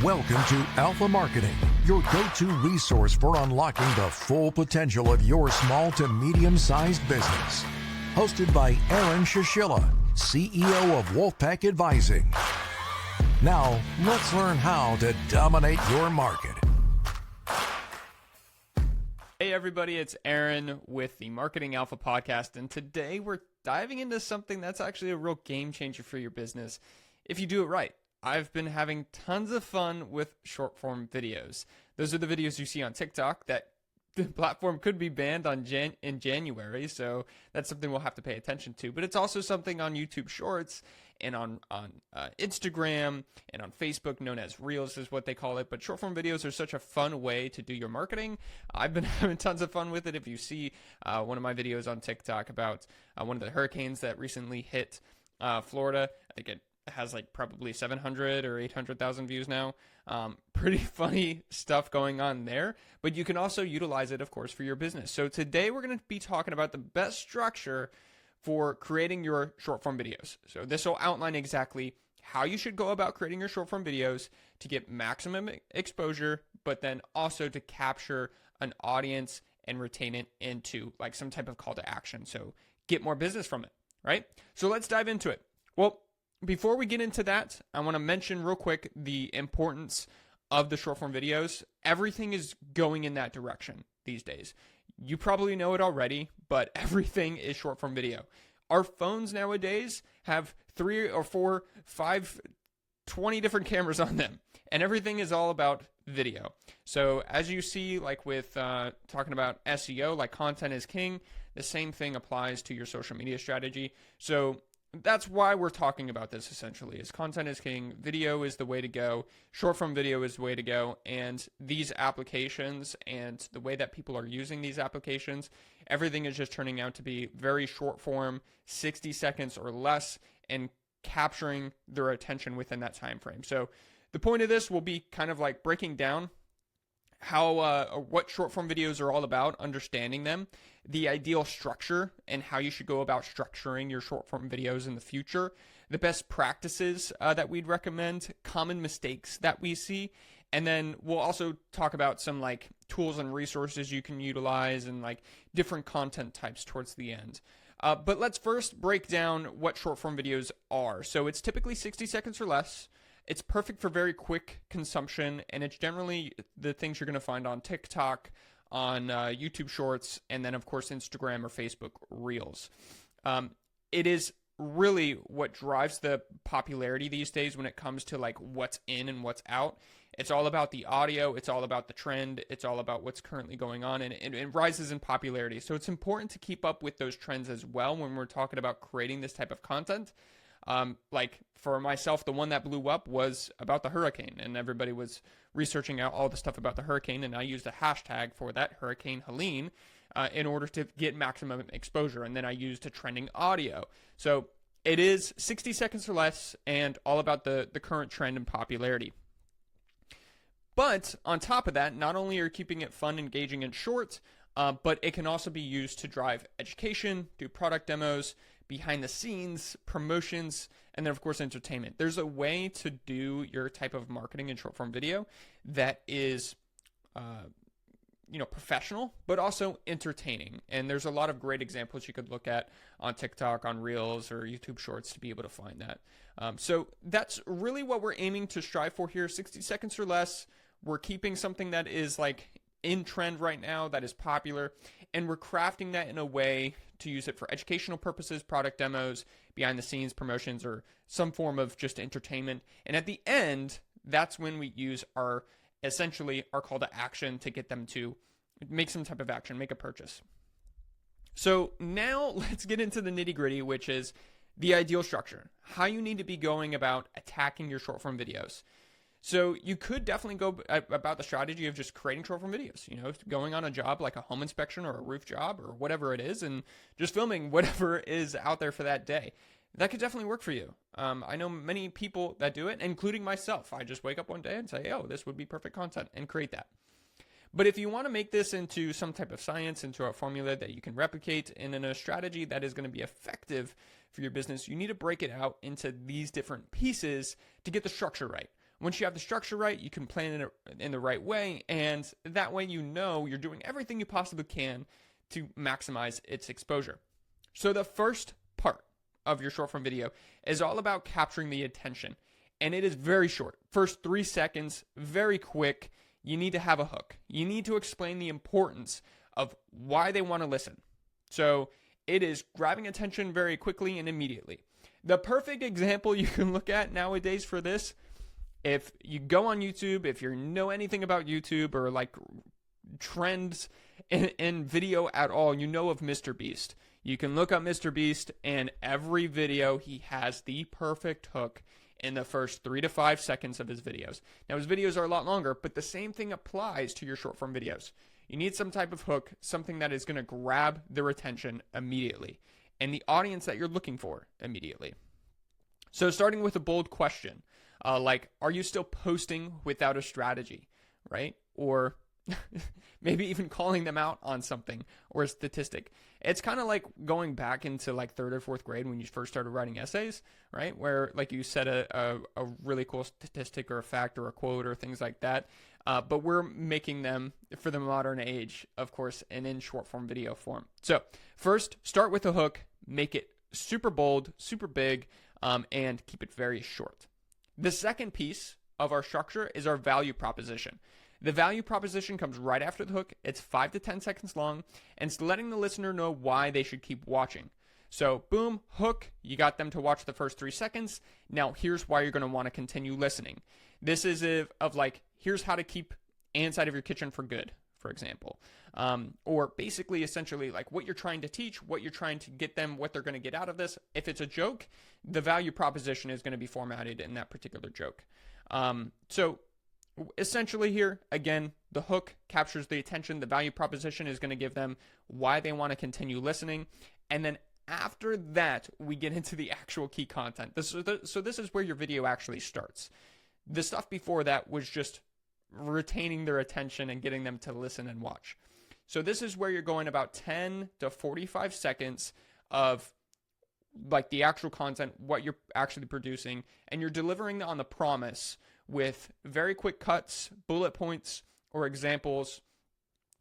Welcome to Alpha Marketing, your go-to resource for unlocking the full potential of your small to medium-sized business. Hosted by Aaron Shishilla, CEO of Wolfpack Advising. Now, let's learn how to dominate your market. Hey everybody, it's Aaron with the Marketing Alpha Podcast, and today we're diving into something that's actually a real game changer for your business if you do it right. I've been having tons of fun with short form videos. Those are the videos you see on TikTok that the platform could be banned in January, so that's something we'll have to pay attention to. But it's also something on YouTube Shorts and on Instagram and on Facebook, known as Reels is what they call it. But short form videos are such a fun way to do your marketing. I've been having tons of fun with it. If you see one of my videos on TikTok about one of the hurricanes that recently hit Florida, I think it has like probably 700 or 800,000 views now. Pretty funny stuff going on there, but you can also utilize it, of course, for your business. So today we're going to be talking about the best structure for creating your short form videos. So this will outline exactly how you should go about creating your short form videos to get maximum exposure, but then also to capture an audience and retain it into like some type of call to action. So get more business from it, right? So let's dive into it. Well, before we get into that, I want to mention real quick the importance of the short form videos. Everything is going in that direction these days. You probably know it already, but everything is short form video. Our phones nowadays have 3 or 4, 5, 20 different cameras on them, and everything is all about video. So as you see, like with talking about SEO, like content is king, the same thing applies to your social media strategy. So that's why we're talking about this essentially, is content is king, video is the way to go, short form video is the way to go, and these applications and the way that people are using these applications, everything is just turning out to be very short form, 60 seconds or less, and capturing their attention within that time frame. So the point of this will be kind of like breaking down how what short form videos are all about, understanding them, the ideal structure and how you should go about structuring your short form videos in the future, the best practices that we'd recommend, common mistakes that we see, and then we'll also talk about some like tools and resources you can utilize and like different content types towards the end. But let's first break down what short form videos are. So it's typically 60 seconds or less. It's perfect for very quick consumption, and it's generally the things you're going to find on TikTok, on YouTube Shorts, and then, of course, Instagram or Facebook Reels. It is really what drives the popularity these days when it comes to like what's in and what's out. It's all about the audio. It's all about the trend. It's all about what's currently going on, and it rises in popularity. So it's important to keep up with those trends as well when we're talking about creating this type of content. Like for myself, the one that blew up was about the hurricane, and everybody was researching out all the stuff about the hurricane, and I used a hashtag for that, Hurricane Helene, in order to get maximum exposure, and then I used a trending audio. So it is 60 seconds or less and all about the current trend and popularity. But on top of that, not only are you keeping it fun, engaging, and short, but it can also be used to drive education, do product demos, behind the scenes, promotions, and then of course entertainment. There's a way to do your type of marketing in short form video that is professional, but also entertaining. And there's a lot of great examples you could look at on TikTok, on Reels, or YouTube Shorts to be able to find that. So that's really what we're aiming to strive for here, 60 seconds or less. We're keeping something that is like in trend right now, that is popular, and we're crafting that in a way to use it for educational purposes, product demos, behind the scenes promotions, or some form of just entertainment. And at the end, that's when we use our call to action to get them to make some type of action, make a purchase. So now let's get into the nitty gritty, which is the ideal structure, how you need to be going about attacking your short form videos. So you could definitely go about the strategy of just creating short form videos, going on a job like a home inspection or a roof job or whatever it is, and just filming whatever is out there for that day. That could definitely work for you. I know many people that do it, including myself. I just wake up one day and say, oh, this would be perfect content, and create that. But if you want to make this into some type of science, into a formula that you can replicate, and in a strategy that is going to be effective for your business, you need to break it out into these different pieces to get the structure right. Once you have the structure right, you can plan it in the right way, and that way you know you're doing everything you possibly can to maximize its exposure. So the first part of your short form video is all about capturing the attention, and it is very short. First 3 seconds, very quick. You need to have a hook. You need to explain the importance of why they want to listen. So it is grabbing attention very quickly and immediately. The perfect example you can look at nowadays for this, if you go on YouTube, if you know anything about YouTube or like trends in video at all, you know of Mr. Beast. You can look up Mr. Beast, and every video he has the perfect hook in the first 3 to 5 seconds of his videos. Now his videos are a lot longer, but the same thing applies to your short form videos. You need some type of hook, something that is going to grab their attention immediately and the audience that you're looking for immediately. So starting with a bold question, like, are you still posting without a strategy, right? Or maybe even calling them out on something or a statistic. It's kind of like going back into like 3rd or 4th grade when you first started writing essays, right? Where like you said a really cool statistic or a fact or a quote or things like that. But we're making them for the modern age, of course, and in short form video form. So first, start with a hook, make it super bold, super big, and keep it very short. The second piece of our structure is our value proposition. The value proposition comes right after the hook. It's 5 to 10 seconds long, and it's letting the listener know why they should keep watching. So boom, hook, you got them to watch the first 3 seconds. Now here's why you're going to want to continue listening. This is of like, here's how to keep ants out of your kitchen for good, for example. Or basically, essentially, like what you're trying to teach, what you're trying to get them, what they're going to get out of this. If it's a joke, the value proposition is going to be formatted in that particular joke. So essentially here, again, the hook captures the attention. The value proposition is going to give them why they want to continue listening. And then after that, we get into the actual key content. So this is where your video actually starts. The stuff before that was just retaining their attention and getting them to listen and watch. So this is where you're going about 10 to 45 seconds of like the actual content, what you're actually producing, and you're delivering on the promise with very quick cuts, bullet points, or examples.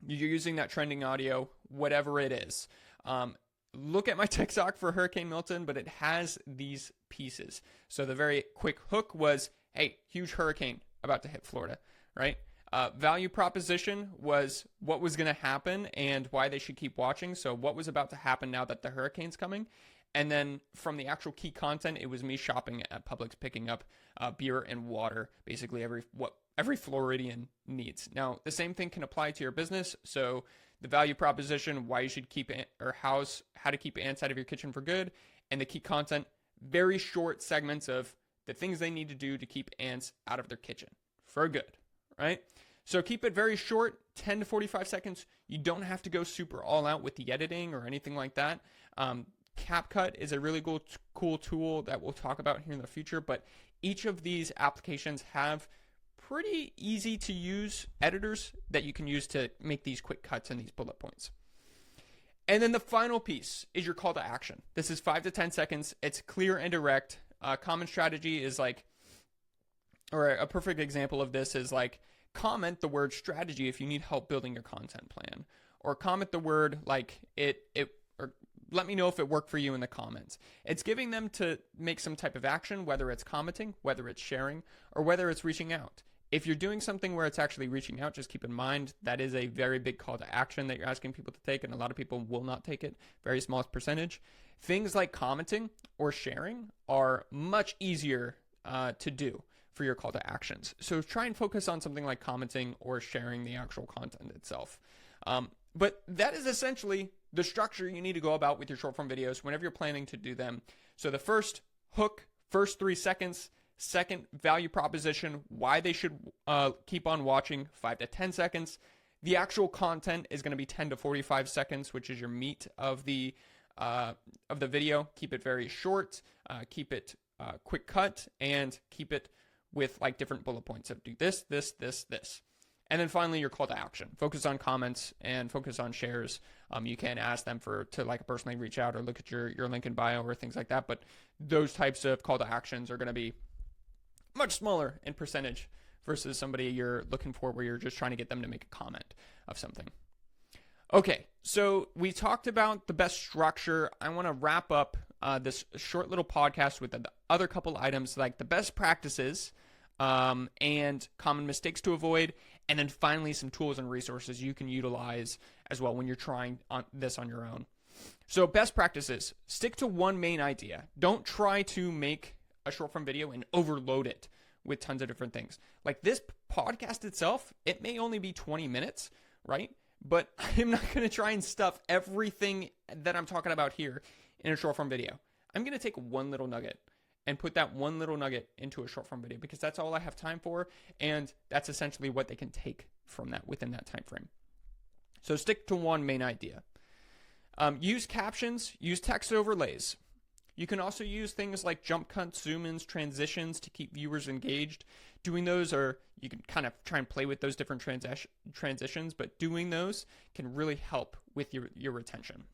You're using that trending audio, whatever it is. Look at my TikTok for Hurricane Milton, but it has these pieces. So the very quick hook was, hey, huge hurricane about to hit Florida, right? Value proposition was what was going to happen and why they should keep watching. So what was about to happen now that the hurricane's coming. And then from the actual key content, it was me shopping at Publix, picking up beer and water, basically every Floridian needs. Now, the same thing can apply to your business. So the value proposition, why you should keep how to keep ants out of your kitchen for good, and the key content, very short segments of the things they need to do to keep ants out of their kitchen for good, right? So keep it very short, 10 to 45 seconds. You don't have to go super all out with the editing or anything like that. CapCut is a really cool tool that we'll talk about here in the future, but each of these applications have pretty easy to use editors that you can use to make these quick cuts and these bullet points. And then the final piece is your call to action. This is 5 to 10 seconds. It's clear and direct. Common strategy is like, or a perfect example of this is like, comment the word strategy if you need help building your content plan, or comment the word like or let me know if it worked for you in the comments. It's giving them to make some type of action, whether it's commenting, whether it's sharing, or whether it's reaching out. If you're doing something where it's actually reaching out, just keep in mind that is a very big call to action that you're asking people to take, and a lot of people will not take it, very small percentage. Things like commenting or sharing are much easier to do for your call to actions. So try and focus on something like commenting or sharing the actual content itself. But that is essentially the structure you need to go about with your short form videos whenever you're planning to do them. So the first hook, first 3 seconds, second value proposition, why they should keep on watching, 5 to 10 seconds. The actual content is going to be 10 to 45 seconds, which is your meat of the video. Keep it very short, keep it quick cut, and keep it with like different bullet points of do this, this, this, this. And then finally, your call to action. Focus on comments and focus on shares. You can ask them to like personally reach out or look at your link in bio or things like that. But those types of call to actions are going to be much smaller in percentage versus somebody you're looking for where you're just trying to get them to make a comment of something. Okay, so we talked about the best structure. I want to wrap up this short little podcast with the other couple items like the best practices and common mistakes to avoid, and then finally some tools and resources you can utilize as well when you're trying this on your own. So best practices, stick to one main idea. Don't try to make a short form video and overload it with tons of different things. Like this podcast itself, it may only be 20 minutes, right? But I'm not going to try and stuff everything that I'm talking about here in a short form video. I'm going to take one little nugget and put that one little nugget into a short form video because that's all I have time for. And that's essentially what they can take from that within that time frame. So stick to one main idea. Use captions, use text overlays. You can also use things like jump cuts, zoom ins, transitions to keep viewers engaged. Doing those, or you can kind of try and play with those different transitions, but doing those can really help with your retention.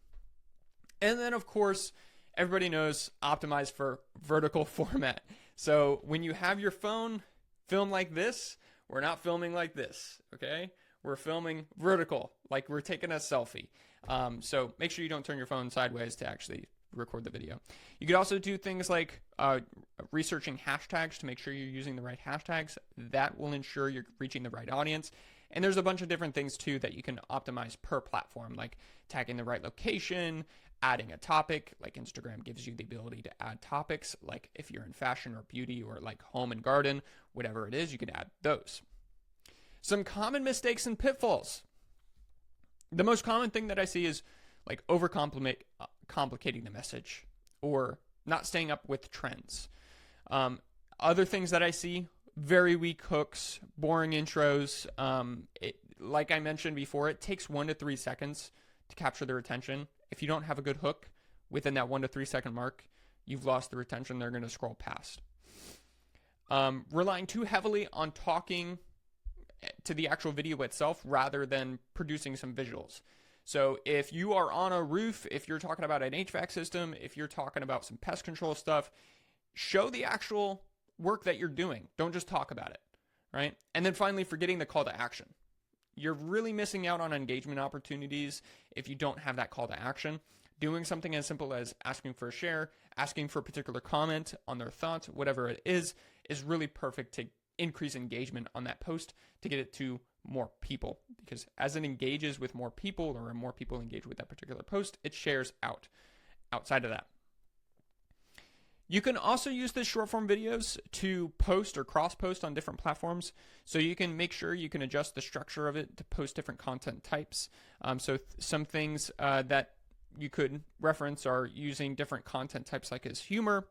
And then, of course, everybody knows optimize for vertical format. So when you have your phone film like this, we're not filming like this, okay? We're filming vertical, like we're taking a selfie. So make sure you don't turn your phone sideways to actually record the video. You could also do things like researching hashtags to make sure you're using the right hashtags. That will ensure you're reaching the right audience. And there's a bunch of different things too that you can optimize per platform, like tagging the right location, adding a topic, like Instagram gives you the ability to add topics, like if you're in fashion or beauty or like home and garden, whatever it is, you can add those. Some common mistakes and pitfalls. The most common thing that I see is like complicating the message or not staying up with trends. Other things that I see, very weak hooks, boring intros. Like I mentioned before, it takes 1 to 3 seconds to capture their attention. If you don't have a good hook within that 1 to 3 second mark, you've lost the retention. They're going to scroll past. Relying too heavily on talking to the actual video itself rather than producing some visuals. So if you are on a roof, if you're talking about an HVAC system, if you're talking about some pest control stuff, show the actual work that you're doing. Don't just talk about it, right? And then finally, forgetting the call to action. You're really missing out on engagement opportunities if you don't have that call to action. Doing something as simple as asking for a share, asking for a particular comment on their thoughts, whatever it is really perfect to increase engagement on that post to get it to more people. Because as it engages with more people or more people engage with that particular post, it shares outside of that. You can also use the short form videos to post or cross post on different platforms. So you can make sure you can adjust the structure of it to post different content types. Some things that you could reference are using different content types like as humor.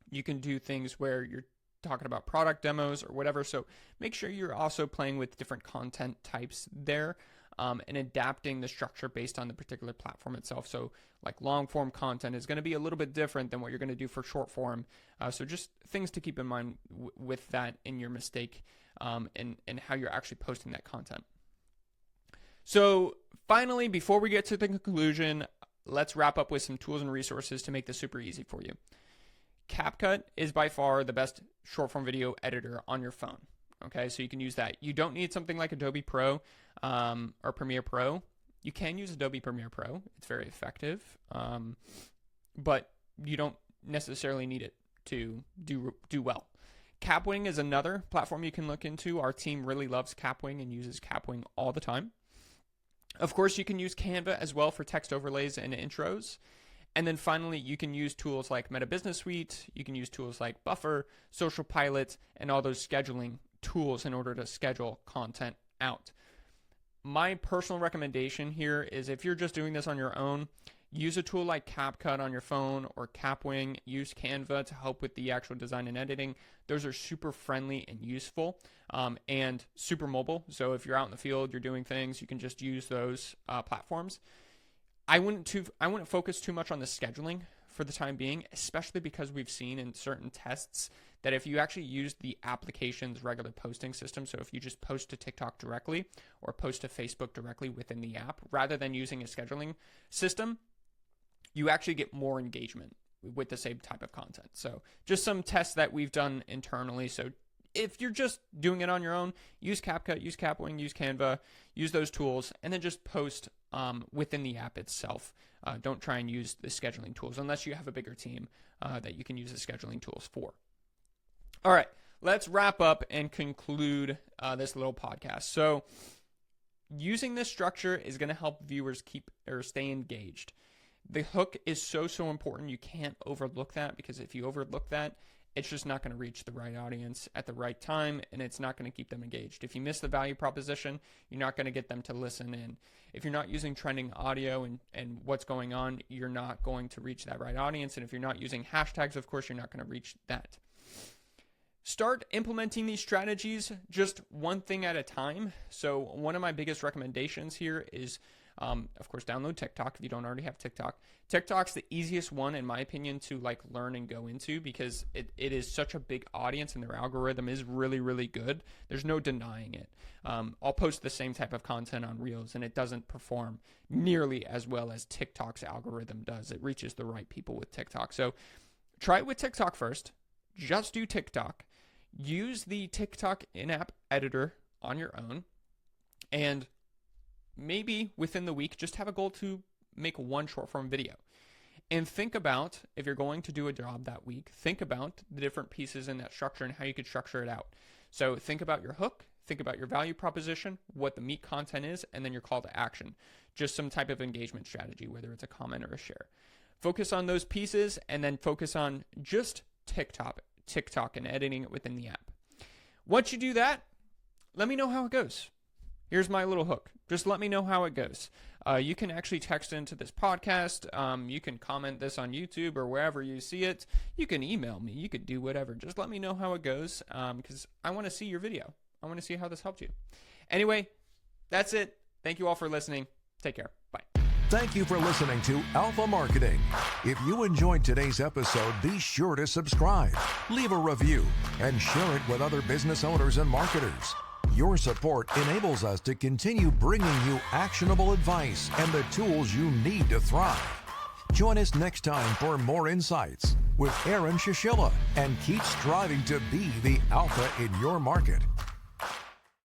You can do things where you're talking about product demos or whatever. So make sure you're also playing with different content types there and adapting the structure based on the particular platform itself. So like long form content is going to be a little bit different than what you're going to do for short form. So just things to keep in mind with that in your mistake and how you're actually posting that content. So finally, before we get to the conclusion, let's wrap up with some tools and resources to make this super easy for you. CapCut is by far the best short form video editor on your phone. Okay, so you can use that. You don't need something like Adobe Pro or Premiere Pro. You can use Adobe Premiere Pro. It's very effective, but you don't necessarily need it to do well. Capwing is another platform you can look into. Our team really loves Capwing and uses Capwing all the time. Of course, you can use Canva as well for text overlays and intros. And then finally, you can use tools like Meta Business Suite. You can use tools like Buffer, Social Pilot, and all those scheduling tools in order to schedule content out. My personal recommendation here is if you're just doing this on your own, use a tool like CapCut on your phone or Capwing. Use Canva to help with the actual design and editing. Those are super friendly and useful and super mobile. So if you're out in the field, you're doing things, you can just use those platforms. I wouldn't focus too much on the scheduling for the time being, especially because we've seen in certain tests that if you actually use the application's regular posting system, so if you just post to TikTok directly or post to Facebook directly within the app, rather than using a scheduling system, you actually get more engagement with the same type of content. So just some tests that we've done internally. So if you're just doing it on your own, use CapCut, use Capwing, use Canva, use those tools, and then just post within the app itself. Don't try and use the scheduling tools unless you have a bigger team that you can use the scheduling tools for. All right, let's wrap up and conclude this little podcast. So using this structure is going to help viewers keep or stay engaged. The hook is so important. You can't overlook that, because if you overlook that, it's just not going to reach the right audience at the right time, and it's not going to keep them engaged. If you miss the value proposition, you're not going to get them to listen in. If you're not using trending audio and what's going on, you're not going to reach that right audience. And if you're not using hashtags, of course, you're not going to reach that. Start implementing these strategies just one thing at a time. So one of my biggest recommendations here is, of course, download TikTok if you don't already have TikTok. TikTok's the easiest one, in my opinion, to learn and go into, because it is such a big audience and their algorithm is really, really good. There's no denying it. I'll post the same type of content on Reels, and it doesn't perform nearly as well as TikTok's algorithm does. It reaches the right people with TikTok. So try it with TikTok first. Just do TikTok. Use the TikTok in-app editor on your own, and maybe within the week, just have a goal to make one short form video. And think about, if you're going to do a job that week, think about the different pieces in that structure and how you could structure it out. So think about your hook, think about your value proposition, what the meat content is, and then your call to action. Just some type of engagement strategy, whether it's a comment or a share. Focus on those pieces, and then focus on just TikTok and editing it within the app. Once you do that, let me know how it goes. Here's my little hook. Just let me know how it goes. You can actually text into this podcast. You can comment this on YouTube or wherever you see it. You can email me. You could do whatever. Just let me know how it goes, because I want to see your video. I want to see how this helped you. Anyway, that's it. Thank you all for listening. Take care. Bye. Thank you for listening to Alpha Marketing. If you enjoyed today's episode, be sure to subscribe, leave a review, and share it with other business owners and marketers. Your support enables us to continue bringing you actionable advice and the tools you need to thrive. Join us next time for more insights with Aaron Shishilla, and keep striving to be the alpha in your market.